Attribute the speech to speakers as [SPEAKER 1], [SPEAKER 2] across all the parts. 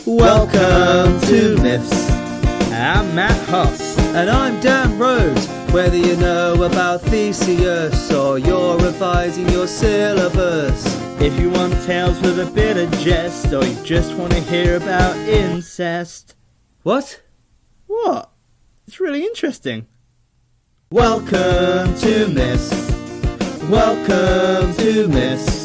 [SPEAKER 1] Welcome to MIFFs. I'm Matt Huss. And I'm Dan Rhodes. Whether you know about Theseus or you're revising your syllabus, if you want tales with a bit of jest or you just want to hear about incest. What? What? It's really interesting. Welcome to MIFFs. Welcome to MIFFs.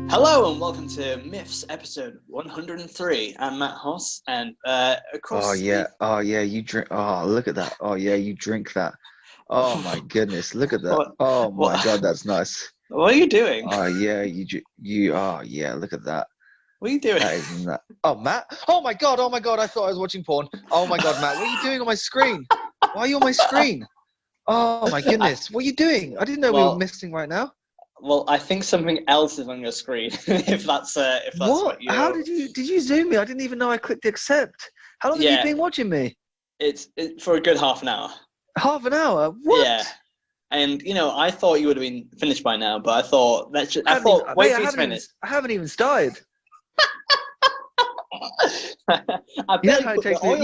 [SPEAKER 2] Hello and welcome to MIFFs episode 103. I'm Matt Hoss, and across.
[SPEAKER 3] Oh yeah, you drink. Oh, look at that. Oh yeah, you drink that. Oh my goodness, look at that.
[SPEAKER 2] What?
[SPEAKER 3] Oh my God, that's nice.
[SPEAKER 2] What are you doing?
[SPEAKER 3] Oh yeah, you. Oh yeah, look at that.
[SPEAKER 2] What are you doing?
[SPEAKER 3] That is not. Oh Matt. Oh my God. I thought I was watching porn. Oh my God, Matt, what are you doing on my screen? Why are you on my screen? Oh my goodness, what are you doing? I didn't know we were missing right now.
[SPEAKER 2] Well, I think something else is on your screen. if that's what you.
[SPEAKER 3] How did you zoom me? I didn't even know I clicked accept. How long have you been watching me?
[SPEAKER 2] It's for a good half an hour.
[SPEAKER 3] Half an hour? What?
[SPEAKER 2] Yeah. And I thought you would have been finished by now, but I thought wait for you to finish.
[SPEAKER 3] I haven't even started.
[SPEAKER 2] You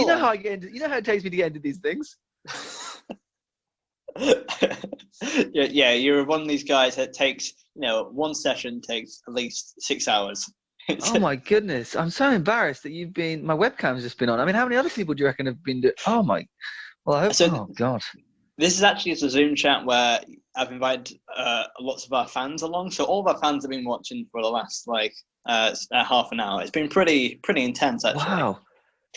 [SPEAKER 2] know how
[SPEAKER 3] it takes me to get into these things.
[SPEAKER 2] Yeah, you're one of these guys that takes, one session takes at least 6 hours.
[SPEAKER 3] Oh my goodness, I'm so embarrassed that my webcam's just been on. I mean, how many other people do you reckon have been doing? Oh my, well, I hope. Oh God. This
[SPEAKER 2] is actually a Zoom chat where I've invited lots of our fans along. So all of our fans have been watching for the last half an hour. It's been pretty intense actually. Wow.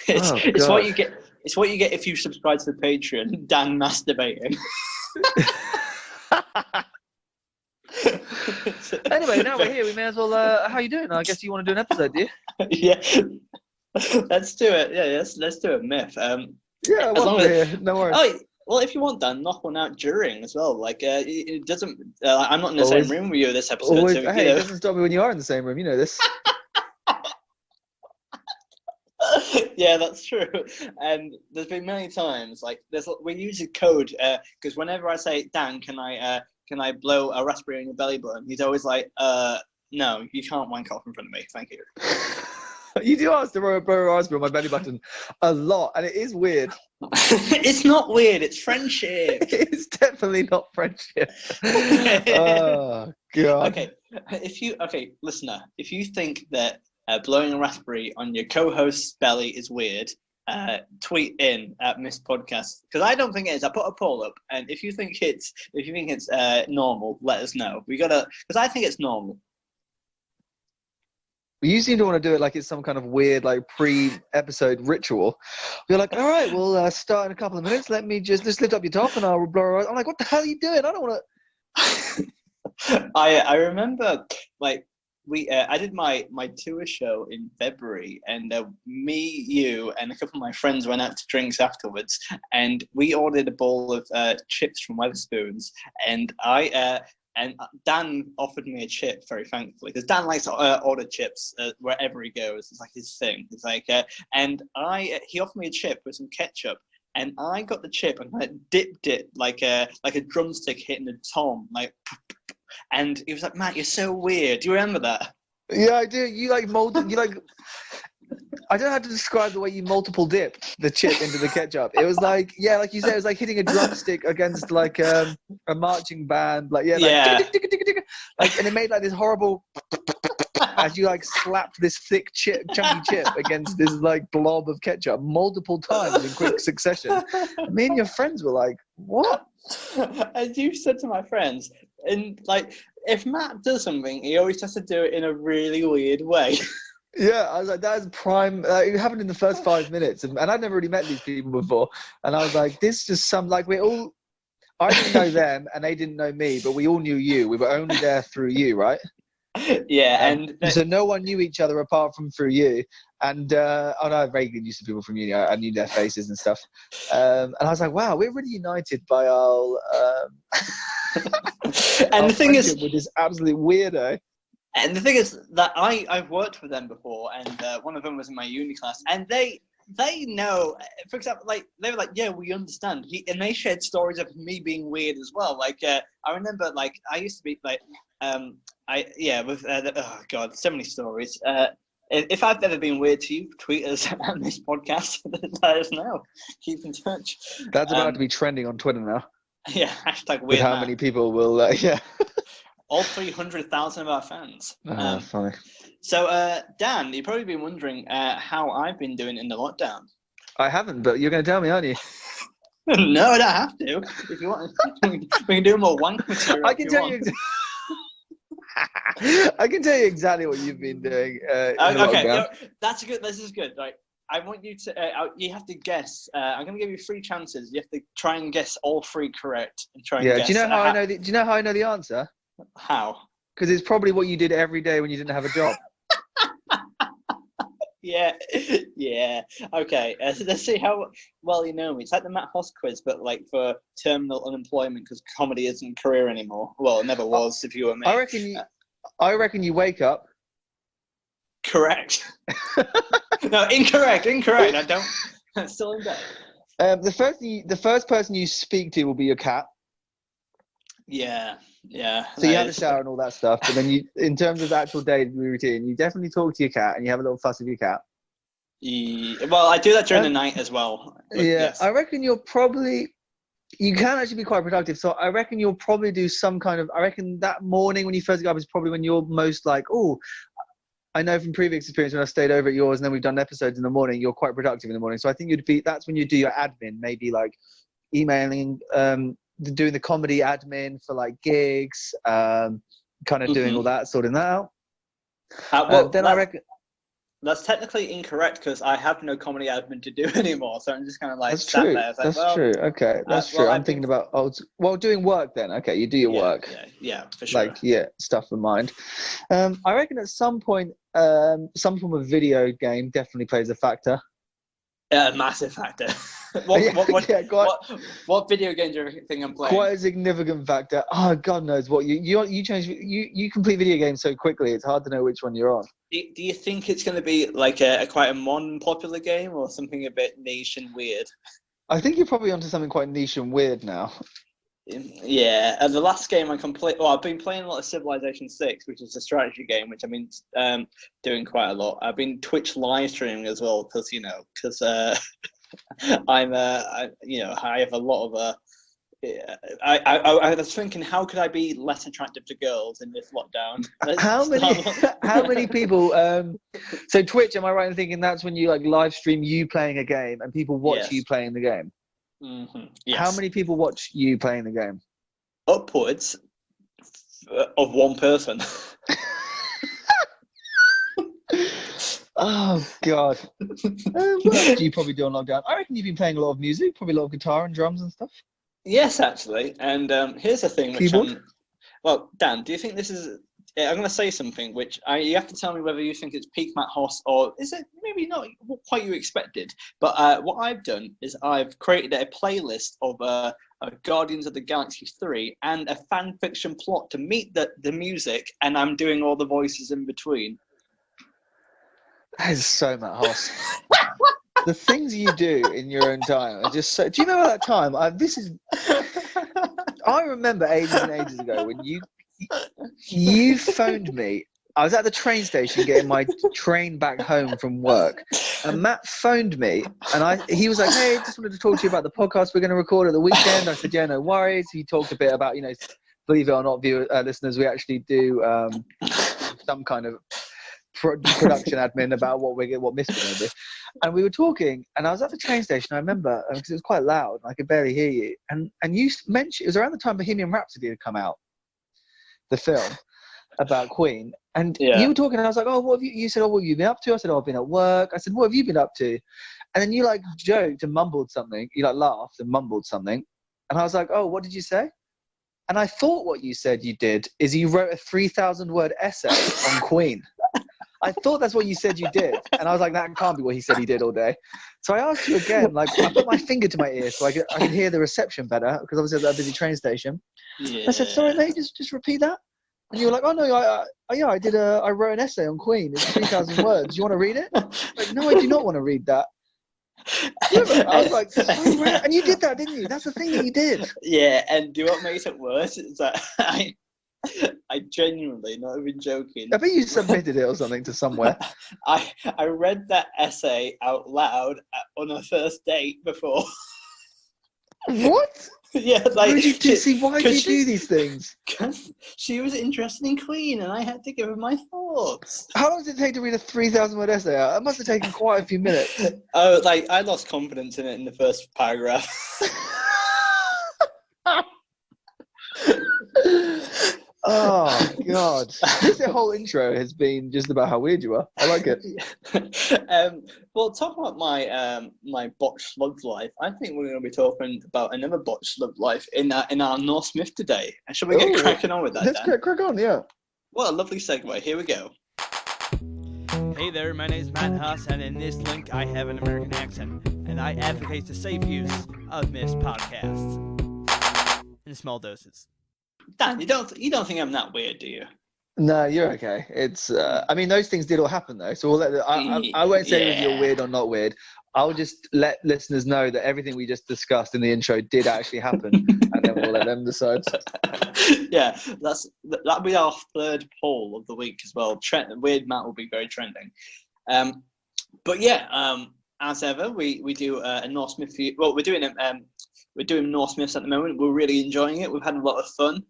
[SPEAKER 2] It's what you get. It's what you get if you subscribe to the Patreon. Dan masturbating.
[SPEAKER 3] Anyway, now we're here. We may as well. How you doing? I guess you want to do an episode, do you?
[SPEAKER 2] Yeah. Let's do it. Yeah, let's do a MIFF.
[SPEAKER 3] Yeah, well, here. No worries.
[SPEAKER 2] Oh, well, if you want, Dan, knock one out during as well. It doesn't. I'm not in the same room with you this episode.
[SPEAKER 3] Always, so, it doesn't stop me when you are in the same room. You know this.
[SPEAKER 2] Yeah, that's true. And there's been many times we use a code because whenever I say, Dan, can I blow a raspberry on your belly button? He's always like, no, you can't wank off in front of me. Thank you.
[SPEAKER 3] You do ask to blow a raspberry on my belly button a lot, and it is weird.
[SPEAKER 2] It's not weird. It's friendship.
[SPEAKER 3] It's definitely not friendship. Oh God.
[SPEAKER 2] Okay, listener, if you think that blowing a raspberry on your co-host's belly is weird, tweet in at Miss Podcast, because I don't think it is. I put a poll up, and if you think it's normal, let us know. Because I think it's normal.
[SPEAKER 3] You seem to want to do it like it's some kind of weird, pre-episode ritual. You're like, all right, we'll start in a couple of minutes. Let me just lift up your top, and I'll blow. I'm like, what the hell are you doing? I don't want
[SPEAKER 2] to. I remember I did my tour show in February, and me, you, and a couple of my friends went out to drinks afterwards, and we ordered a bowl of chips from Wetherspoons, and Dan offered me a chip, very thankfully, because Dan likes to order chips wherever he goes. It's like his thing. It's he offered me a chip with some ketchup, and I got the chip and I dipped it like a drumstick hitting a tom, and he was like, Matt, you're so weird. Do you remember that?
[SPEAKER 3] Yeah, I do. I don't know how to describe the way you multiple dip the chip into the ketchup. It was like you said, it was like hitting a drumstick against a marching band. And it made this horrible as you slapped this thick chunky chip against this blob of ketchup multiple times in quick succession. Me and your friends were like, what?
[SPEAKER 2] As you said to my friends, and if Matt does something, he always has to do it in a really weird way.
[SPEAKER 3] Yeah, I was like, that is prime. It happened in the first 5 minutes, and I'd never really met these people before. And I was like, this just I didn't know them, and they didn't know me, but we all knew you. We were only there through you, right?
[SPEAKER 2] Yeah, and
[SPEAKER 3] so no one knew each other apart from through you. And I vaguely knew some people from uni. I knew their faces and stuff. And I was like, wow, we're really united by our.
[SPEAKER 2] And the thing is,
[SPEAKER 3] with this absolute weirdo.
[SPEAKER 2] And the thing is that I've worked with them before, and one of them was in my uni class, and they know, for example, they were like, yeah, we understand. And they shared stories of me being weird as well. I remember, I used to be oh God, so many stories. If I've ever been weird to you, tweet us at this podcast. Let us know. Keep in touch.
[SPEAKER 3] That's about to be trending on Twitter now.
[SPEAKER 2] Yeah, hashtag
[SPEAKER 3] With
[SPEAKER 2] weird.
[SPEAKER 3] how many people will,
[SPEAKER 2] All 300,000 of our fans.
[SPEAKER 3] Funny.
[SPEAKER 2] So, Dan, you've probably been wondering how I've been doing in the lockdown.
[SPEAKER 3] I haven't, but you're going to tell me, aren't you?
[SPEAKER 2] No, I don't have to. If you want, we can do more wank material.
[SPEAKER 3] I can tell you. I can tell you exactly what you've been doing.
[SPEAKER 2] Okay, no, that's good. This is good. Right, I want you to. You have to guess. I'm going to give you 3 chances. You have to try and guess all 3 correct and try and guess.
[SPEAKER 3] Do you know how I know? Do you know how I know the answer?
[SPEAKER 2] How?
[SPEAKER 3] Because it's probably what you did every day when you didn't have a job.
[SPEAKER 2] Yeah. Okay. So let's see how well you know me. It's like the Matt Hoss quiz, but like for terminal unemployment, because comedy isn't a career anymore. Well, it never was. If you were me,
[SPEAKER 3] I reckon you wake up.
[SPEAKER 2] Correct. No, incorrect. I don't. I'm still in bed.
[SPEAKER 3] The first person you speak to will be your cat.
[SPEAKER 2] Yeah.
[SPEAKER 3] So you have a shower and all that stuff, but then you, in terms of the actual daily routine, you definitely talk to your cat and you have a little fuss with your cat.
[SPEAKER 2] Well, I do that during the night as well.
[SPEAKER 3] Yes. I reckon you can actually be quite productive. So I reckon you'll probably do some kind of, I reckon that morning when you first get up is probably when you're most like, I know from previous experience when I stayed over at yours and then we've done episodes in the morning, you're quite productive in the morning. So I think that's when you do your admin, maybe like emailing, doing the comedy admin for like gigs, kind of doing all that, sorting that out. Then I reckon
[SPEAKER 2] that's technically incorrect because I have no comedy admin to do anymore. So I'm just kind of like
[SPEAKER 3] that's true. That's true. Okay, that's true. I'm thinking about doing work then. Okay, you do your work.
[SPEAKER 2] Yeah, for sure.
[SPEAKER 3] Like stuff in mind. I reckon at some point, some form of video game definitely plays a factor.
[SPEAKER 2] A massive factor. What video game do you think I'm playing?
[SPEAKER 3] Quite a significant factor. Oh, God knows what you change. You complete video games so quickly. It's hard to know which one you're on.
[SPEAKER 2] Do you think it's going to be like quite a modern, popular game, or something a bit niche and weird?
[SPEAKER 3] I think you're probably onto something quite niche and weird now.
[SPEAKER 2] Yeah, the last game I completed. Well, I've been playing a lot of Civilization 6, which is a strategy game, which I've been doing quite a lot. I've been Twitch live streaming as well because I have a lot of I was thinking, how could I be less attractive to girls in this lockdown?
[SPEAKER 3] How many people? So Twitch, am I right in thinking that's when you like live stream you playing a game and people watch you playing the game?
[SPEAKER 2] Mm-hmm. Yes.
[SPEAKER 3] How many people watch you playing the game?
[SPEAKER 2] Upwards of 1 person.
[SPEAKER 3] Oh God! What else do you probably do on lockdown? I reckon you've been playing a lot of music, probably a lot of guitar and drums and stuff.
[SPEAKER 2] Yes, actually. And here's the thing. Well, Dan, do you think this is? I'm going to say something which you have to tell me whether you think it's peak Matt Hoss or is it maybe not quite you expected. But what I've done is I've created a playlist of Guardians of the Galaxy 3 and a fan fiction plot to meet the music, and I'm doing all the voices in between.
[SPEAKER 3] That is so Matt Hoss. The things you do in your own time are just so. Do you remember that time? I remember ages and ages ago when you phoned me. I was at the train station getting my train back home from work, and Matt phoned me, and he was like, "Hey, just wanted to talk to you about the podcast we're going to record at the weekend." I said, "Yeah, no worries." He talked a bit about, believe it or not, listeners, we actually do some kind of production admin about what MIFF we're going to do. And we were talking, and I was at the train station, I remember, because it was quite loud, and I could barely hear you. And you mentioned, it was around the time Bohemian Rhapsody had come out, the film about Queen. And you were talking, and I was like, "Oh, what have you?" You said, "Oh, what have you been up to?" I said, "Oh, I've been at work." I said, "What have you been up to?" And then you like joked and mumbled something. You like laughed and mumbled something. And I was like, "Oh, what did you say?" And I thought what you said you did is you wrote a 3,000-word essay on Queen. I thought that's what you said you did. And I was like, that can't be what he said he did all day. So I asked you again, like, I put my finger to my ear so I could hear the reception better, because obviously at that busy train station. Yeah. I said, "Sorry, mate, just repeat that." And you were like, "Oh, no, I wrote an essay on Queen. It's 3,000 words. Do you want to read it?" Like, "No, I do not want to read that." I was like, "Oh, and you did that, didn't you? That's the thing that you did."
[SPEAKER 2] Yeah, and do what makes it worse is that I genuinely, not even joking.
[SPEAKER 3] I think you submitted it or something to somewhere.
[SPEAKER 2] I read that essay out loud on a first date before.
[SPEAKER 3] What?
[SPEAKER 2] Yeah,
[SPEAKER 3] Why
[SPEAKER 2] like
[SPEAKER 3] do you do these things?
[SPEAKER 2] Because she was interested in Queen, and I had to give her my thoughts.
[SPEAKER 3] How long does it take to read a 3,000-word essay out? It must have taken quite a few minutes.
[SPEAKER 2] Oh, like I lost confidence in it in the first paragraph.
[SPEAKER 3] Oh God! This whole intro has been just about how weird you are. I like it.
[SPEAKER 2] Well, talk about my my botched love life. I think we're going to be talking about another botched love life in our Norse myth today. And shall we get cracking on with that?
[SPEAKER 3] Let's crack on. Yeah.
[SPEAKER 2] What a lovely segue. Here we go.
[SPEAKER 1] Hey there, my name's Matt Huss, and in this link I have an American accent, and I advocate the safe use of MIFF podcasts in small doses.
[SPEAKER 2] Dan, you don't think I'm that weird, do you?
[SPEAKER 3] No, you're okay. It's I mean, those things did all happen though, so we'll let I won't say if you're weird or not weird. I'll just let listeners know that everything we just discussed in the intro did actually happen, and then we'll let them decide.
[SPEAKER 2] Yeah, that'll be our third poll of the week as well. Weird Matt will be very trending. But yeah, as ever, we do a Norse myth. Well, we're doing Norse myths at the moment. We're really enjoying it. We've had a lot of fun.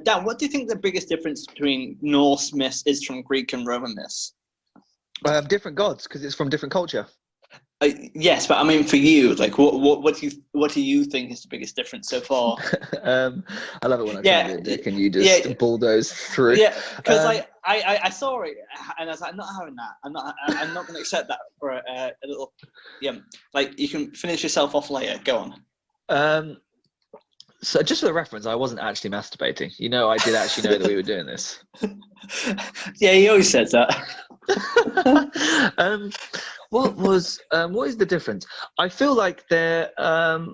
[SPEAKER 2] Dan, what do you think the biggest difference between Norse myths is from Greek and Roman myths?
[SPEAKER 3] Different gods, because it's from different culture.
[SPEAKER 2] Yes, but I mean, for you, like, what do you think is the biggest difference so far?
[SPEAKER 3] I love it when I try to be a dick and you just bulldoze through.
[SPEAKER 2] Yeah, because I saw it and I was like, I'm not having that. I'm not going to accept that for a little. Yeah, like you can finish yourself off later. Go on.
[SPEAKER 3] So just for the reference, I wasn't actually masturbating. You know, I did actually know that we were doing this.
[SPEAKER 2] Yeah, he always says that.
[SPEAKER 3] What is the difference? I feel like I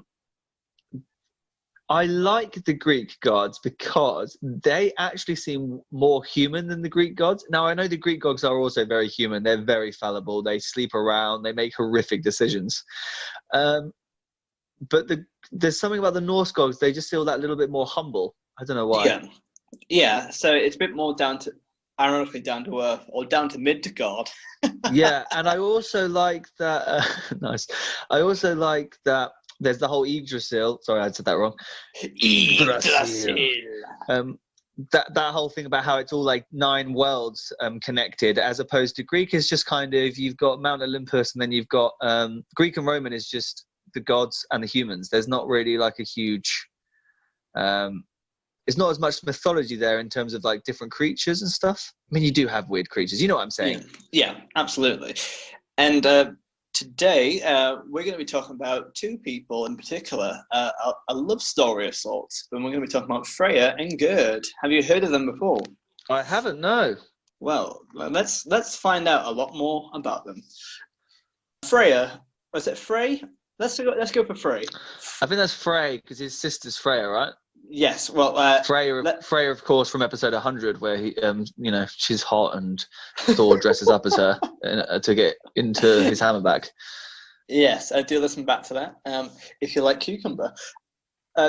[SPEAKER 3] like the Greek gods because they actually seem more human than the Greek gods. Now, I know the Greek gods are also very human. They're very fallible. They sleep around. They make horrific decisions. But there's something about the Norse gods. They just feel that little bit more humble. I don't know why.
[SPEAKER 2] Yeah. So it's a bit more ironically down to earth, or down to Midgard.
[SPEAKER 3] Yeah, and I also like that. Nice. I also like that. There's the whole Yggdrasil. Sorry, I said that wrong.
[SPEAKER 2] Yggdrasil.
[SPEAKER 3] That whole thing about how it's all like 9 worlds connected, as opposed to Greek is just kind of, you've got Mount Olympus, and then you've got Greek and Roman is just the gods and the humans. There's not really like a huge. It's not as much mythology there in terms of like different creatures and stuff. I mean, you do have weird creatures. You know what I'm saying?
[SPEAKER 2] Yeah, absolutely. And today we're going to be talking about 2 people in particular, a love story of sorts. And we're going to be talking about Freyr and Gerd. Have you heard of them before?
[SPEAKER 3] I haven't, no.
[SPEAKER 2] Well, let's find out a lot more about them. Freyr, was it Frey? Let's go for Frey.
[SPEAKER 3] I think that's Frey because his sister's Freyr, right?
[SPEAKER 2] Yes, well,
[SPEAKER 3] Freyr, of course, from episode 100, where he, she's hot and Thor dresses up as her to get into his hammer back.
[SPEAKER 2] Yes, I do listen back to that. If you like cucumber.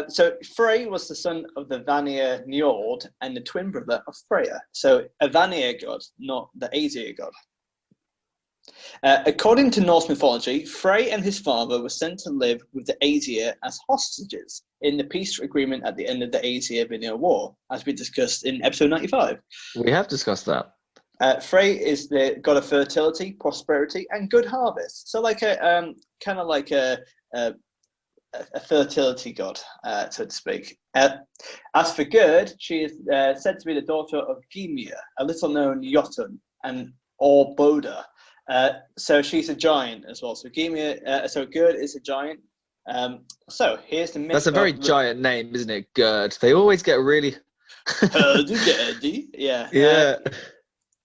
[SPEAKER 2] So Frey was the son of the Vanir Njord and the twin brother of Freyr. So a Vanir god, not the Aesir god. According to Norse mythology, Frey and his father were sent to live with the Aesir as hostages in the peace agreement at the end of the Aesir-Vanir War, as we discussed in episode 95.
[SPEAKER 3] We have discussed that.
[SPEAKER 2] Frey is the god of fertility, prosperity, and good harvest. So like a kind of like a fertility god, so to speak. As for Gerd, she is said to be the daughter of Gymir, a little-known Jotun, or Boda. So she's a giant as well. So Gerd is a giant. So here's the myth.
[SPEAKER 3] That's a very giant name, isn't it? Gerd. They always get really.
[SPEAKER 2] Yeah.
[SPEAKER 3] Yeah.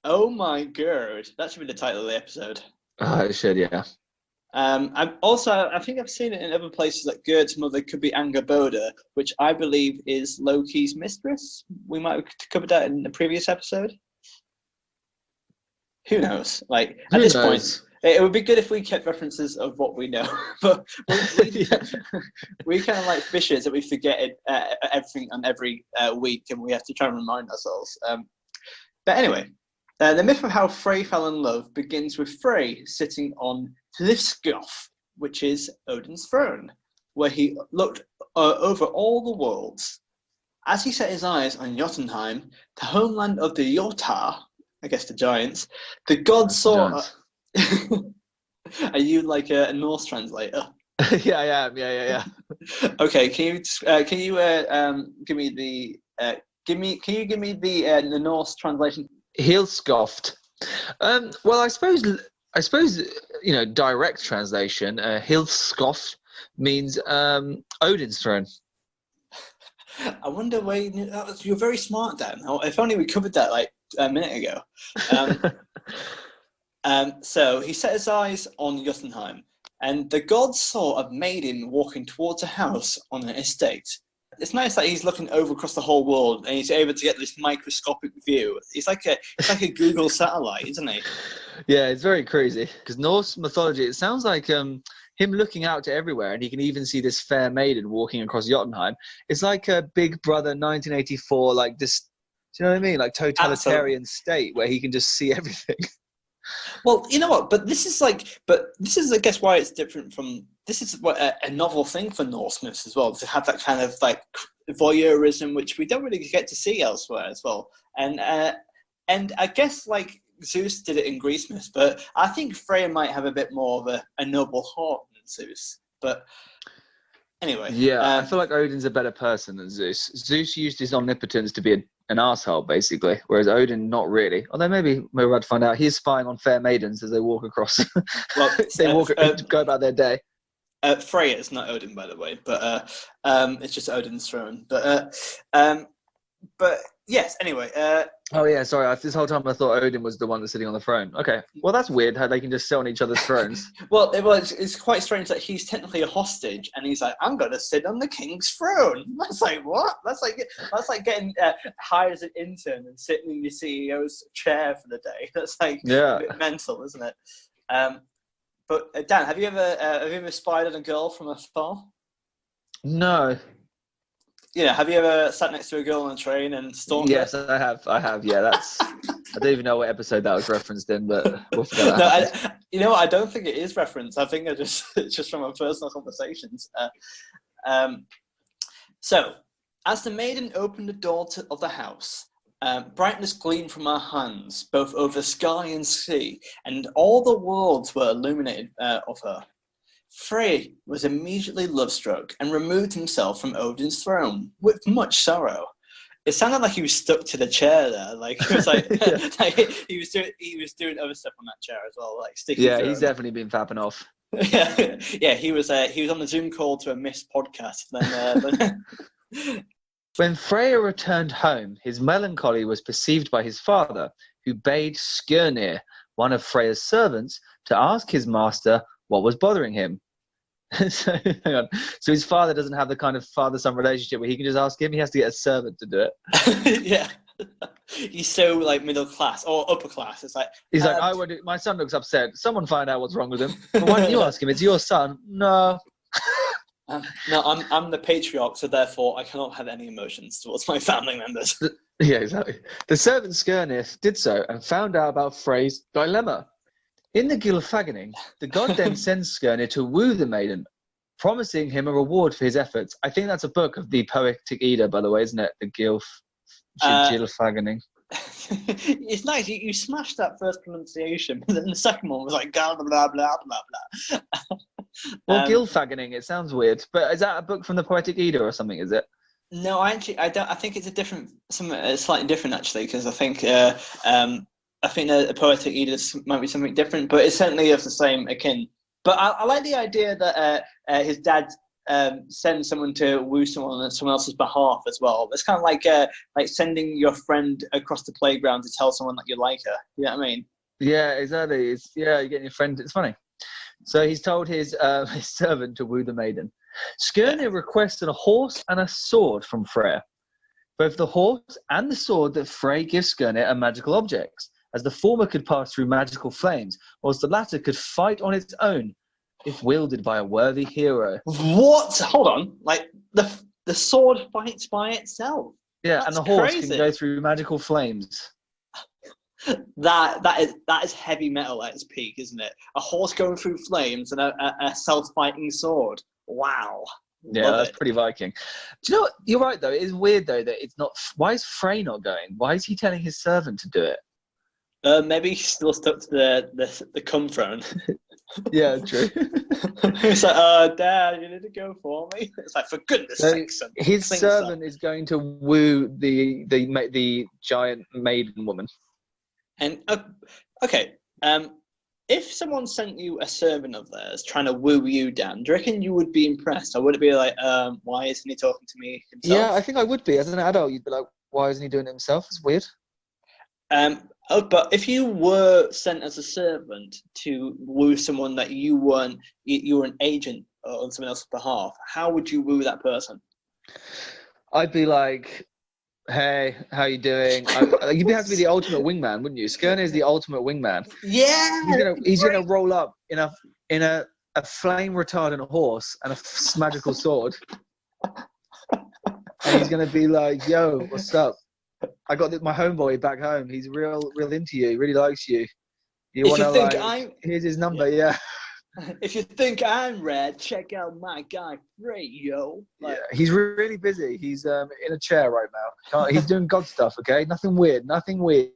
[SPEAKER 2] Oh my Gerd. That should be the title of the episode.
[SPEAKER 3] Oh, it should, yeah.
[SPEAKER 2] I think I've seen it in other places that Gerd's mother could be Angerboda, which I believe is Loki's mistress. We might have covered that in the previous episode. Who knows? Like at this point, It would be good if we kept references of what we know, but we kind of like fishes that we forget everything on every week, and we have to try and remind ourselves. But anyway, the myth of how Frey fell in love begins with Frey sitting on Hlifskjof, which is Odin's throne, where he looked over all the worlds. As he set his eyes on Jotunheim, the homeland of the Jotar, I guess the giants, the god saw... Are you like a Norse translator?
[SPEAKER 3] Yeah, I am. Yeah.
[SPEAKER 2] Okay, can you give me the the Norse translation?
[SPEAKER 3] Hilskoft. Well, I suppose direct translation. Hilskoft means Odin's throne.
[SPEAKER 2] I wonder where you knew that. You're very smart, Dan. If only we covered that like a minute ago. So he set his eyes on Jotunheim, and the god saw a maiden walking towards a house on an estate. It's nice that he's looking over across the whole world, and he's able to get this microscopic view. It's like a Google satellite, isn't it?
[SPEAKER 3] Yeah, it's very crazy because Norse mythology. It sounds like him looking out to everywhere, and he can even see this fair maiden walking across Jotunheim. It's like a Big Brother 1984, like this. Do you know what I mean? Like totalitarian state where he can just see everything.
[SPEAKER 2] Well, you know what? But this is, I guess, why it's different from. This is what a novel thing for Norse myths as well, to have that kind of like voyeurism, which we don't really get to see elsewhere as well. And I guess like Zeus did it in Greece myths, but I think Freyr might have a bit more of a noble heart than Zeus. But anyway,
[SPEAKER 3] yeah, I feel like Odin's a better person than Zeus. Zeus used his omnipotence to be an asshole, basically, whereas Odin not really. Although maybe we're about to find out. He's spying on fair maidens as they walk across.
[SPEAKER 2] Well,
[SPEAKER 3] go about their day.
[SPEAKER 2] Freyr is not Odin, by the way, but it's just Odin's throne. But yes, anyway.
[SPEAKER 3] Oh yeah, sorry. This whole time I thought Odin was the one that's sitting on the throne. Okay, well that's weird how they can just sit on each other's thrones.
[SPEAKER 2] Well, it's quite strange that he's technically a hostage, and he's like, "I'm going to sit on the king's throne." That's like what? That's like getting hired as an intern and sitting in your CEO's chair for the day. That's like a bit mental, isn't it? But Dan, have you ever spied on a girl from afar?
[SPEAKER 3] No.
[SPEAKER 2] Yeah, have you ever sat next to a girl on a train and stalked her?
[SPEAKER 3] Yes, I have. Yeah, that's. I don't even know what episode that was referenced in, but we'll forget that.
[SPEAKER 2] You know what? I don't think it is referenced. I think it's just from our personal conversations. So, as the maiden opened the door of the house, brightness gleamed from her hands, both over sky and sea, and all the worlds were illuminated of her. Frey was immediately love-struck and removed himself from Odin's throne with much sorrow. It sounded like he was stuck to the chair there. Like it was like, like he was doing other stuff on that chair as well, like sticking.
[SPEAKER 3] Yeah, he's definitely been fapping off.
[SPEAKER 2] yeah, he was on the Zoom call to a MIFF podcast. Then,
[SPEAKER 3] When Freyr returned home, his melancholy was perceived by his father, who bade Skirnir, one of Freyr's servants, to ask his master what was bothering him. So his father doesn't have the kind of father-son relationship where he can just ask him. He has to get a servant to do it.
[SPEAKER 2] Yeah. He's so like middle class or upper class. It's like
[SPEAKER 3] he's like, my son looks upset. Someone find out what's wrong with him. Well, why don't you ask him? It's your son. No.
[SPEAKER 2] No, I'm the patriarch, so therefore I cannot have any emotions towards my family members.
[SPEAKER 3] Yeah, exactly. The servant Skirnir did so and found out about Freyr's dilemma. In the Gylfaginning, the god then sends Skirnir to woo the maiden, promising him a reward for his efforts. I think that's a book of the Poetic Edda, by the way, isn't it? The Gylfaginning.
[SPEAKER 2] It's nice. You smashed that first pronunciation, but then the second one was like blah blah blah blah blah.
[SPEAKER 3] Well, Gylfaginning, it sounds weird, but is that a book from the Poetic Edda or something? Is it?
[SPEAKER 2] No, I don't. I think it's something slightly different actually, because I think a Poetic Edda might be something different, but it's certainly of the same akin. But I like the idea that his dad sends someone to woo someone on someone else's behalf as well. It's kind of like sending your friend across the playground to tell someone that you like her. You know what I mean?
[SPEAKER 3] Yeah, exactly. You're getting your friend. It's funny. So he's told his servant to woo the maiden. Skirnir requested a horse and a sword from Freyr. Both the horse and the sword that Frey gives Skirnir are magical objects, as the former could pass through magical flames, whilst the latter could fight on its own if wielded by a worthy hero.
[SPEAKER 2] What? Hold on. Like the sword fights by itself.
[SPEAKER 3] Yeah,
[SPEAKER 2] That's
[SPEAKER 3] and the horse
[SPEAKER 2] crazy.
[SPEAKER 3] can go through magical flames.
[SPEAKER 2] That is heavy metal at its peak, isn't it? A horse going through flames and a self-fighting sword. Wow.
[SPEAKER 3] Yeah,
[SPEAKER 2] Love
[SPEAKER 3] that's
[SPEAKER 2] it.
[SPEAKER 3] pretty Viking. Do you know what? You're right, though. It is weird, though, that it's not... Why is Frey not going? Why is he telling his servant to do it?
[SPEAKER 2] Maybe he's still stuck to the cum throne.
[SPEAKER 3] Yeah, true.
[SPEAKER 2] It's like, Dad, you need to go for me. It's like, for goodness sake, son.
[SPEAKER 3] His servant is going to woo the giant maiden woman.
[SPEAKER 2] And okay, if someone sent you a servant of theirs trying to woo you, Dan, do you reckon you would be impressed, or would it be like, why isn't he talking to me himself?
[SPEAKER 3] Yeah, I think I would be. As an adult, you'd be like, why isn't he doing it himself? It's weird.
[SPEAKER 2] But if you were sent as a servant to woo someone that you were an agent on someone else's behalf, how would you woo that person?
[SPEAKER 3] I'd be like, hey, how you doing? You'd have to be the ultimate wingman, wouldn't you? Skirnir is the ultimate wingman.
[SPEAKER 2] Yeah.
[SPEAKER 3] He's gonna roll up in a flame retardant horse and a magical sword, and he's gonna be like, yo, what's up? I got my homeboy back home. He's real into you. He really likes you. Here's his number. Yeah.
[SPEAKER 2] If you think I'm rad, check out my guy Freyr, yo.
[SPEAKER 3] Yeah, he's really busy. He's in a chair right now. He's doing God stuff. Okay, nothing weird.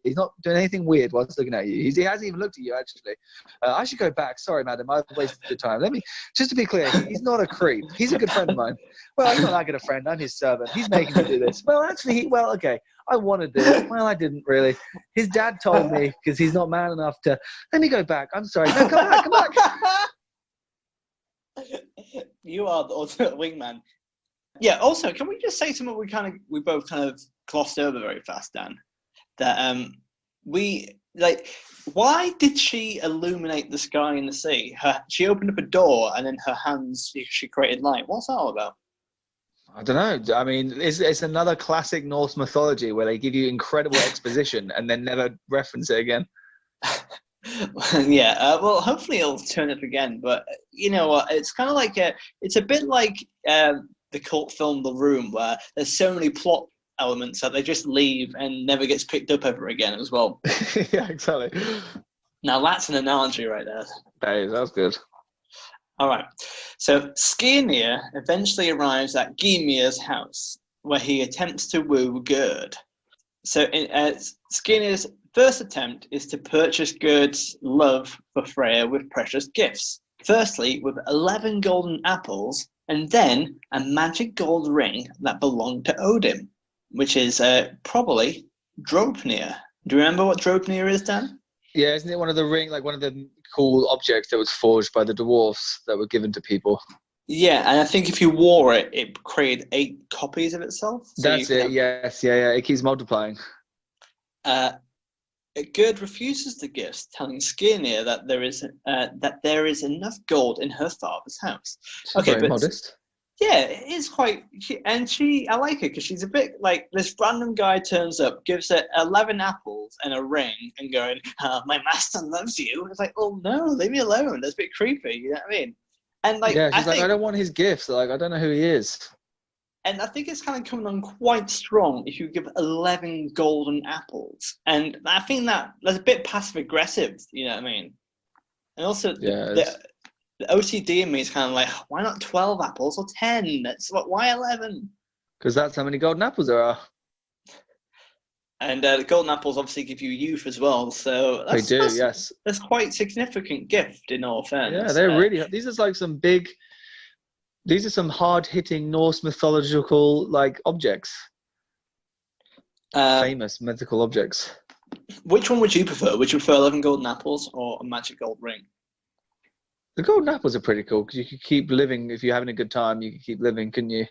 [SPEAKER 3] He's not doing anything weird whilst looking at you. He hasn't even looked at you actually. I should go back. Sorry, madam. I've wasted your time. Just to be clear, he's not a creep. He's a good friend of mine. Well, he's not that good a friend. I'm his servant. He's making me do this. Well, actually, okay. I want to do it. Well, I didn't really. His dad told me because he's not man enough to. Let me go back. I'm sorry. No, come back.
[SPEAKER 2] You are the ultimate wingman. Yeah. Also, can we just say something we both kind of glossed over very fast, Dan? That why did she illuminate the sky and the sea? She opened up a door and then her hands she created light. What's that all about?
[SPEAKER 3] I don't know. I mean, it's another classic Norse mythology where they give you incredible exposition and then never reference it again.
[SPEAKER 2] Yeah. Well, hopefully it'll turn up again. But you know what? It's kind of like it's a bit like the cult film The Room, where there's so many plot elements that they just leave and never gets picked up ever again as well.
[SPEAKER 3] Yeah, exactly.
[SPEAKER 2] Now that's an analogy right there.
[SPEAKER 3] That's good.
[SPEAKER 2] All right. So Skirnir eventually arrives at Gymir's house, where he attempts to woo Gerd. So Skirnir's first attempt is to purchase Gerd's love for Freyr with precious gifts. Firstly, with 11 golden apples, and then a magic gold ring that belonged to Odin, which is probably Draupnir. Do you remember what Draupnir is, Dan?
[SPEAKER 3] Yeah, isn't it one of the cool objects that was forged by the dwarfs that were given to people? Yeah,
[SPEAKER 2] and I think if you wore it, it created 8 copies of itself.
[SPEAKER 3] So that's it. Yes, yeah. It keeps multiplying.
[SPEAKER 2] Gerd refuses the gifts, telling Skirnir that there is enough gold in her father's house.
[SPEAKER 3] Okay, very modest.
[SPEAKER 2] Yeah, it is quite. I like her because she's a bit like this random guy turns up, gives her 11 apples and a ring, and going, "My master loves you." It's like, oh no, leave me alone. That's a bit creepy. You know what I mean? And like,
[SPEAKER 3] yeah, she's I don't want his gifts. Like, I don't know who he is.
[SPEAKER 2] And I think it's kind of coming on quite strong if you give 11 golden apples, and I think that's a bit passive aggressive. You know what I mean? And also, the OCD in me is kind of like, why not 12 apples or 10? Why 11?
[SPEAKER 3] Because that's how many golden apples there are.
[SPEAKER 2] And the golden apples obviously give you youth as well. So
[SPEAKER 3] yes.
[SPEAKER 2] That's quite a significant gift in all fairness.
[SPEAKER 3] Yeah, they're really. These are like some big. These are some hard-hitting Norse mythological objects. Famous mythical objects.
[SPEAKER 2] Which one would you prefer? Would you prefer 11 golden apples or a magic gold ring?
[SPEAKER 3] The golden apples are pretty cool because you could keep living. If you're having a good time, you could keep living, couldn't you?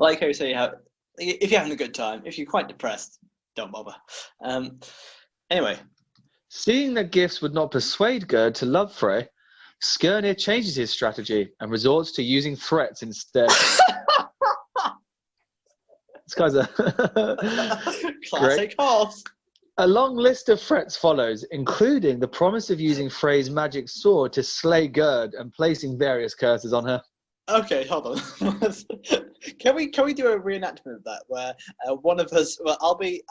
[SPEAKER 2] Like how you say, if you're having a good time. If you're quite depressed, don't bother. Anyway.
[SPEAKER 3] Seeing that gifts would not persuade Gerd to love Frey, Skirnir changes his strategy and resorts to using threats instead. This guy's a
[SPEAKER 2] classic horse.
[SPEAKER 3] A long list of threats follows, including the promise of using Frey's magic sword to slay Gerd and placing various curses on her.
[SPEAKER 2] Okay, hold on. Can we do a reenactment of that where one of us? Well, I'll be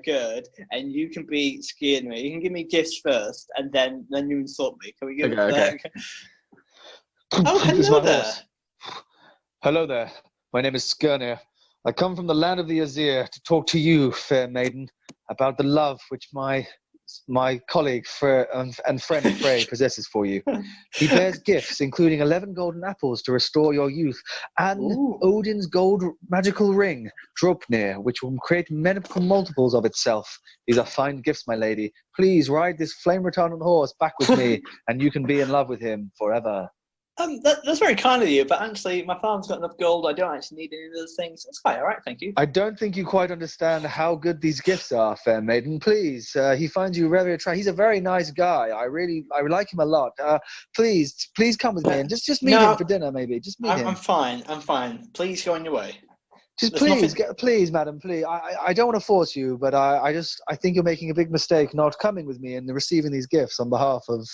[SPEAKER 2] Gerd, and you can be scared me. You can give me gifts first, and then you insult me. Can we give
[SPEAKER 3] Okay.
[SPEAKER 2] Oh, hello there.
[SPEAKER 3] Hello there. My name is Skirnir. I come from the land of the Azir to talk to you, fair maiden, about the love which my colleague and friend Frey possesses for you. He bears gifts, including 11 golden apples to restore your youth, and Odin's gold magical ring, Draupnir, which will create medical multiples of itself. These are fine gifts, my lady. Please ride this flame-retardant horse back with me, and you can be in love with him forever.
[SPEAKER 2] That's very kind of you, but actually my farm's got enough gold. I don't actually need any of those things. It's quite all right, thank you.
[SPEAKER 3] I don't think you quite understand how good these gifts are, fair maiden. Please, he finds you very attractive. He's a very nice guy. I like him a lot. Please come with me and just meet him for dinner, maybe. Just meet him.
[SPEAKER 2] I'm fine. Please go on your way.
[SPEAKER 3] Just please, madam, please. I don't want to force you, but I think you're making a big mistake not coming with me and receiving these gifts on behalf of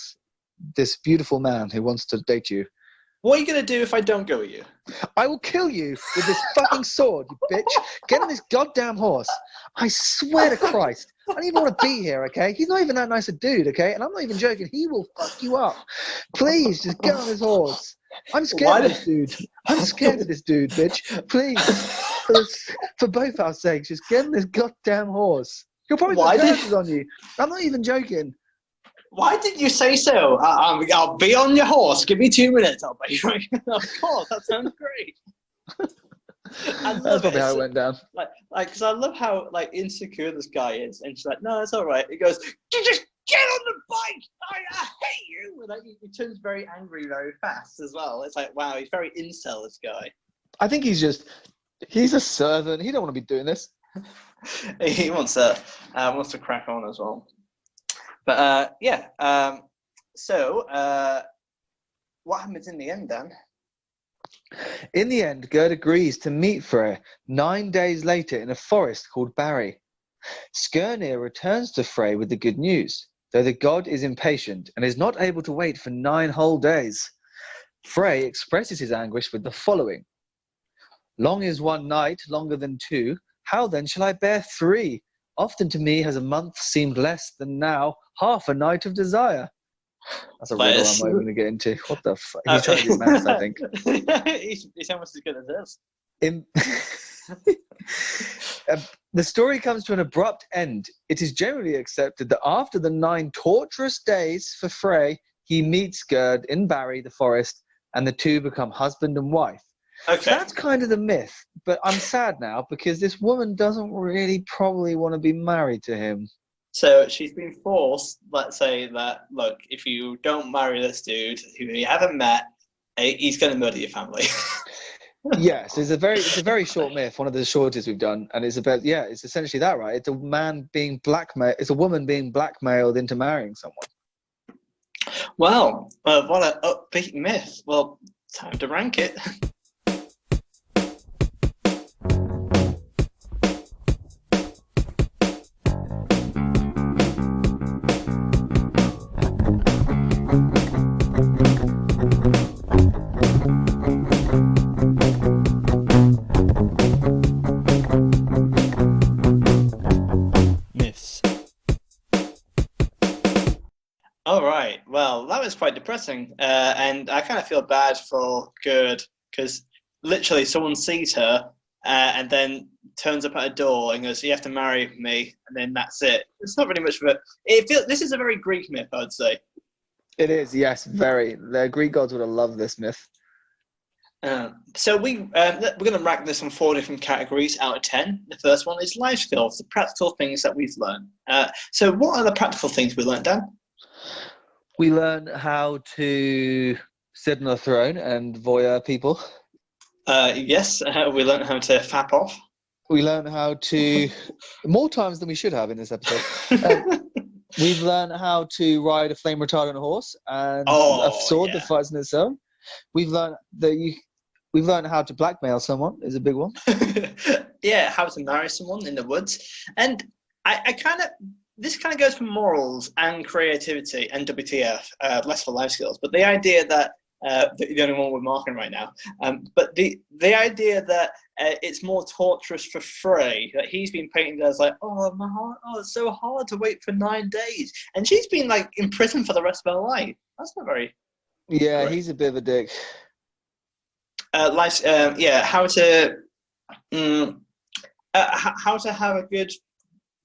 [SPEAKER 3] this beautiful man who wants to date you.
[SPEAKER 2] What are you going to do if I don't go with you?
[SPEAKER 3] I will kill you with this fucking sword, you bitch. Get on this goddamn horse. I swear to Christ. I don't even want to be here, okay? He's not even that nice a dude, okay? And I'm not even joking. He will fuck you up. Please, just get on his horse. I'm scared of this dude. I'm scared of this dude, bitch. Please, for both our sakes, just get on this goddamn horse. He'll probably put curses on you. I'm not even joking.
[SPEAKER 2] Why didn't you say so? I'll be on your horse. Give me 2 minutes. I'll be right. Of course, that sounds great.
[SPEAKER 3] That's probably how it went down.
[SPEAKER 2] Because I love how insecure this guy is, and she's like, "No, it's all right." He goes, "You just get on the bike. I hate you." And he turns very angry very fast as well. It's like, wow, he's very incel. This guy.
[SPEAKER 3] I think he's a servant. He don't want to be doing this.
[SPEAKER 2] He wants to crack on as well. But so what happens in the end then?
[SPEAKER 3] In the end, Gerd agrees to meet Freyr 9 days later in a forest called Barry. Skirnir returns to Frey with the good news, though the god is impatient and is not able to wait for 9 whole days. Frey expresses his anguish with the following: "Long is one night, longer than 2. How then shall I bear 3? Often to me has a month seemed less than now half a night of desire." That's a riddle I'm not even going to get into. What the fuck? He's trying to do maths, I think.
[SPEAKER 2] He's almost as good as this.
[SPEAKER 3] The story comes to an abrupt end. It is generally accepted that after the 9 torturous days for Frey, he meets Gerd in Barry, the forest, and the two become husband and wife.
[SPEAKER 2] Okay.
[SPEAKER 3] So that's kind of the myth, but I'm sad now because this woman doesn't really probably want to be married to him.
[SPEAKER 2] So she's been forced, let's say that, look, if you don't marry this dude who you haven't met, he's going to murder your family.
[SPEAKER 3] Yes, it's a very short myth, one of the shortest we've done, and it's essentially that, right? It's a man being blackmailed, it's a woman being blackmailed into marrying someone.
[SPEAKER 2] Well, what an upbeat myth. Well, time to rank it. All right. Well, that was quite depressing, and I kind of feel bad for Gerd because literally someone sees her and then turns up at a door and goes, "You have to marry me," and then that's it. It's not really much of it. This is a very Greek myth, I'd say.
[SPEAKER 3] It is, yes, very. The Greek gods would have loved this myth.
[SPEAKER 2] So we're going to rank this on 4 different categories out of 10. The first one is life skills, the practical things that we've learned. So what are the practical things we learned, Dan?
[SPEAKER 3] We learn how to sit on a throne and voyeur people.
[SPEAKER 2] Yes, we learned how to fap off.
[SPEAKER 3] We learn how to, more times than we should have in this episode. We've learned how to ride a flame retardant horse and a sword that fights in itself. We've learned how to blackmail someone is a big one.
[SPEAKER 2] how to marry someone in the woods. And this kind of goes for morals and creativity and WTF, less for life skills. But the idea that the only one we're marking right now. But the idea that it's more torturous for Frey, that he's been painted as like, oh my heart, oh it's so hard to wait for 9 days, and she's been like in prison for the rest of her life. That's not very.
[SPEAKER 3] Yeah,
[SPEAKER 2] great.
[SPEAKER 3] he's a bit of a dick.
[SPEAKER 2] How to have a good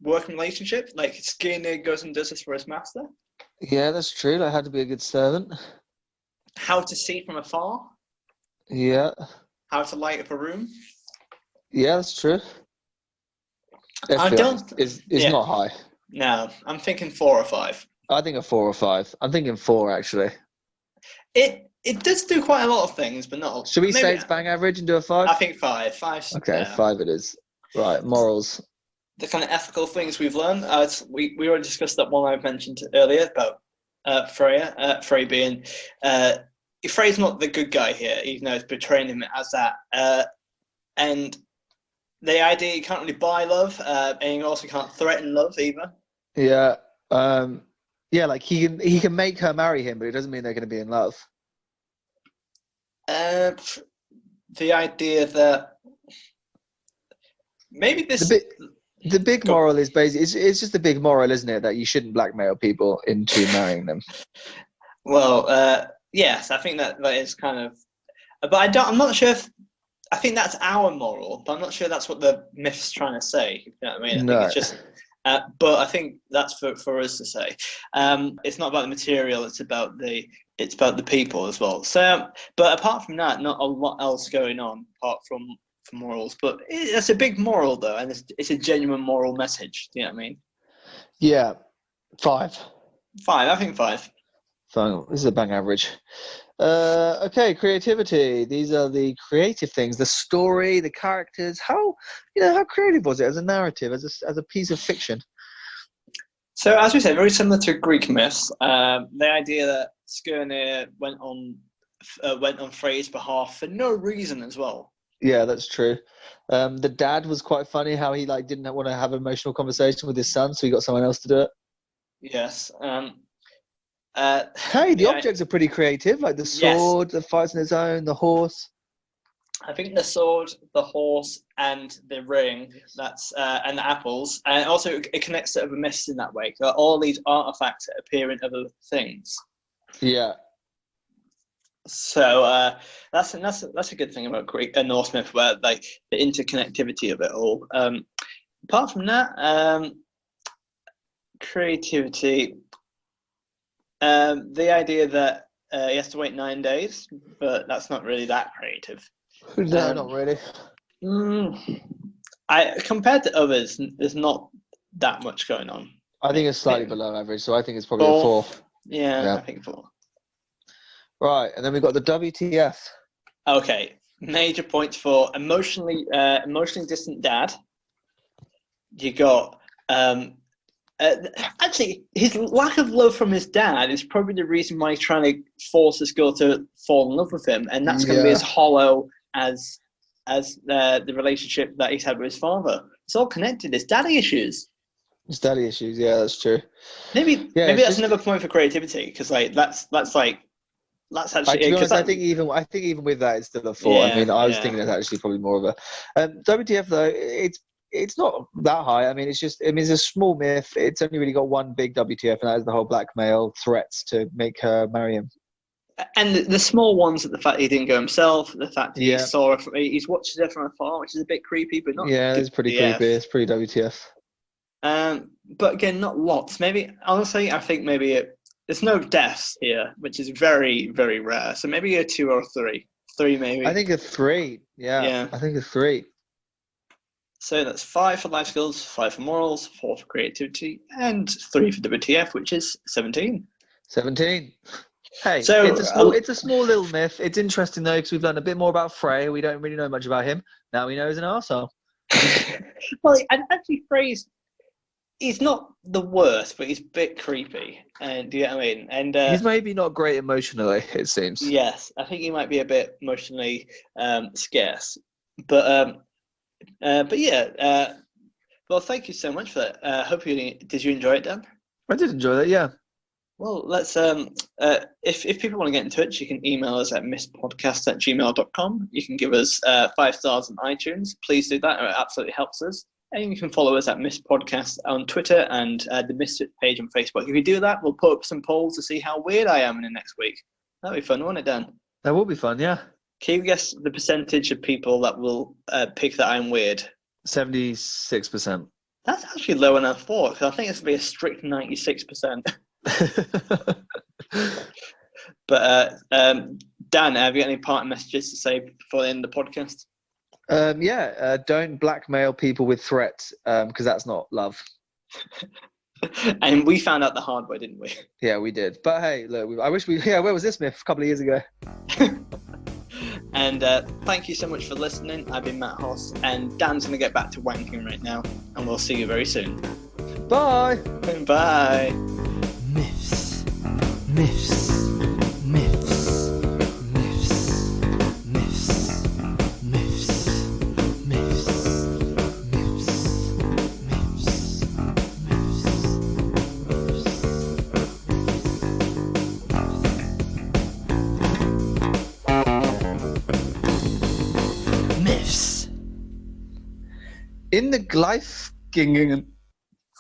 [SPEAKER 2] working relationship. Like Skinner goes and does this for his master.
[SPEAKER 3] Yeah, that's true. Like, how to be a good servant.
[SPEAKER 2] How to see from afar.
[SPEAKER 3] Yeah.
[SPEAKER 2] How to light up a room.
[SPEAKER 3] Yeah, that's true.
[SPEAKER 2] I don't.
[SPEAKER 3] It's not high.
[SPEAKER 2] No, I'm thinking 4 or 5.
[SPEAKER 3] I think a 4 or 5. I'm thinking 4 actually.
[SPEAKER 2] It does do quite a lot of things, but not.
[SPEAKER 3] Should we say it's bang average and do a 5?
[SPEAKER 2] I think 5. 5.
[SPEAKER 3] Okay, 5 it is. Right, morals.
[SPEAKER 2] The kind of ethical things we've learned. We already discussed that one I mentioned earlier about Freyr. Freyr being Freyr's not the good guy here, even though it's portraying him as that. And the idea you can't really buy love, and you also can't threaten love either.
[SPEAKER 3] Yeah. Yeah, like he can make her marry him, but it doesn't mean they're going to be in love.
[SPEAKER 2] The idea that maybe this
[SPEAKER 3] the big moral is basically it's just a big moral, isn't it, that you shouldn't blackmail people into marrying them.
[SPEAKER 2] Well, yes, I think that is kind of, but I'm not sure if I think that's our moral, but I'm not sure that's what the MIFF's trying to say. You know what I mean? I think it's just. But I think that's for us to say. It's not about the material; it's about the people as well. So, but apart from that, not a lot else going on apart from morals. But it's a big moral though, and it's a genuine moral message. Do you know what I mean?
[SPEAKER 3] Yeah, 5.
[SPEAKER 2] 5. I think 5.
[SPEAKER 3] So this is a bang average. Okay, creativity. These are the creative things: the story, the characters. How creative was it as a narrative, as a piece of fiction?
[SPEAKER 2] So, as we said, very similar to Greek myths. The idea that Skirnir went on Freyr's behalf for no reason as well.
[SPEAKER 3] Yeah, that's true. The dad was quite funny. How he didn't want to have an emotional conversation with his son, so he got someone else to do it.
[SPEAKER 2] Yes.
[SPEAKER 3] Hey, the objects are pretty creative, like the sword that fights on its own, the horse.
[SPEAKER 2] I think the sword, the horse, and the ring, and the apples, and also it connects to other myths in that way. So all these artifacts appear in other things.
[SPEAKER 3] Yeah.
[SPEAKER 2] So that's a good thing about Greek and Norse myth, where the interconnectivity of it all. Apart from that, creativity. The idea that he has to wait 9 days, but that's not really that creative.
[SPEAKER 3] No, not really.
[SPEAKER 2] Compared to others, there's not that much going on.
[SPEAKER 3] I think it's slightly below average, so I think it's probably 4.
[SPEAKER 2] Yeah, I think 4.
[SPEAKER 3] Right, and then we've got the WTF.
[SPEAKER 2] Okay, major points for emotionally distant dad. You got actually, his lack of love from his dad is probably the reason why he's trying to force this girl to fall in love with him, and that's going to be as hollow as the relationship that he's had with his father. It's all connected. It's daddy issues.
[SPEAKER 3] It's daddy issues. Yeah, that's true.
[SPEAKER 2] Maybe that's another point for creativity, because that's actually.
[SPEAKER 3] To be honest, I think even with that, it's still a 4.
[SPEAKER 2] Yeah,
[SPEAKER 3] I mean, I was thinking it's actually probably more of a WTF though. It's not that high. I mean, it's a small myth. It's only really got one big WTF, and that is the whole blackmail threats to make her marry him.
[SPEAKER 2] And the small ones are the fact he didn't go himself, the fact that he's watched her from afar, which is a bit creepy, but not.
[SPEAKER 3] Yeah, it's pretty creepy. It's pretty WTF.
[SPEAKER 2] But again, not lots. Maybe honestly, I think maybe there's no deaths here, which is very, very rare. So maybe a 2 or 3. 3 maybe.
[SPEAKER 3] I think a 3. Yeah. I think a 3.
[SPEAKER 2] So that's 5 for life skills, 5 for morals, 4 for creativity, and 3 for WTF, which is 17. 17.
[SPEAKER 3] Hey, so it's a small little myth. It's interesting though, because we've learned a bit more about Freyr. We don't really know much about him. Now we know he's an arsehole.
[SPEAKER 2] Well, and actually, he's not the worst, but he's a bit creepy. And do you know what I mean? And
[SPEAKER 3] he's maybe not great emotionally, it seems.
[SPEAKER 2] Yes, I think he might be a bit emotionally scarce, but. But yeah, well, thank you so much for that. Did you enjoy it, Dan?
[SPEAKER 3] I did enjoy that, yeah.
[SPEAKER 2] Well, let's if people want to get in touch, you can email us at misspodcast@gmail.com. You can give us 5 stars on iTunes. Please do that. It absolutely helps us. And you can follow us at Miss Podcast on Twitter and the Misfit page on Facebook. If you do that, we'll put up some polls to see how weird I am in the next week. That'd be fun, wouldn't it, Dan?
[SPEAKER 3] That will be fun, yeah.
[SPEAKER 2] Can you guess the percentage of people that will pick that I'm weird?
[SPEAKER 3] 76%.
[SPEAKER 2] That's actually lower than I thought, because I think it's going to be a strict 96%. But Dan, have you got any parting messages to say before the end of the podcast?
[SPEAKER 3] Don't blackmail people with threats, because that's not love.
[SPEAKER 2] And we found out the hard way, didn't we?
[SPEAKER 3] Yeah, we did. But hey, look, where was this myth a couple of years ago?
[SPEAKER 2] And thank you so much for listening. I've been Matt Hoss, and Dan's going to get back to wanking right now, and we'll see you very soon.
[SPEAKER 3] Bye.
[SPEAKER 2] Bye.
[SPEAKER 1] Myths, myths, myths, myths, myths, myths, myths, myths, myths, myths.
[SPEAKER 3] In the Gleifgingen.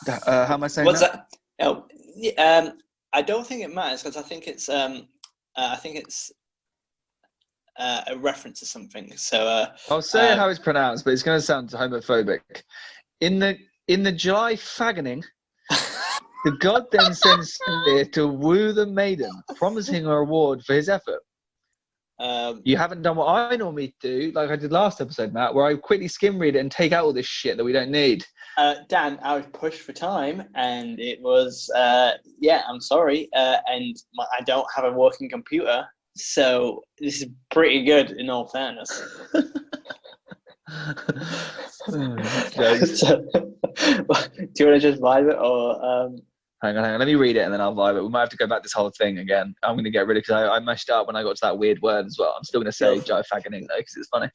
[SPEAKER 3] How am I saying
[SPEAKER 2] What's
[SPEAKER 3] that?
[SPEAKER 2] Oh, I don't think it matters, because I think it's a reference to something. So
[SPEAKER 3] I'll say how it's pronounced, but it's going to sound homophobic. In the July faggoning, the god then sends Freyr to woo the maiden, promising her a reward for his effort. You haven't done what I normally do, like I did last episode, Matt, where I quickly skim read it and take out all this shit that we don't need.
[SPEAKER 2] Dan, I was pushed for time, and it was I'm sorry, and I don't have a working computer, so this is pretty good in all fairness. So, do you want to just vibe it, or
[SPEAKER 3] Hang on. Let me read it and then I'll vibe it. We might have to go back this whole thing again. I'm going to get rid of it because I messed up when I got to that weird word as well. I'm still going to say Jai Faggoning though because it's funny.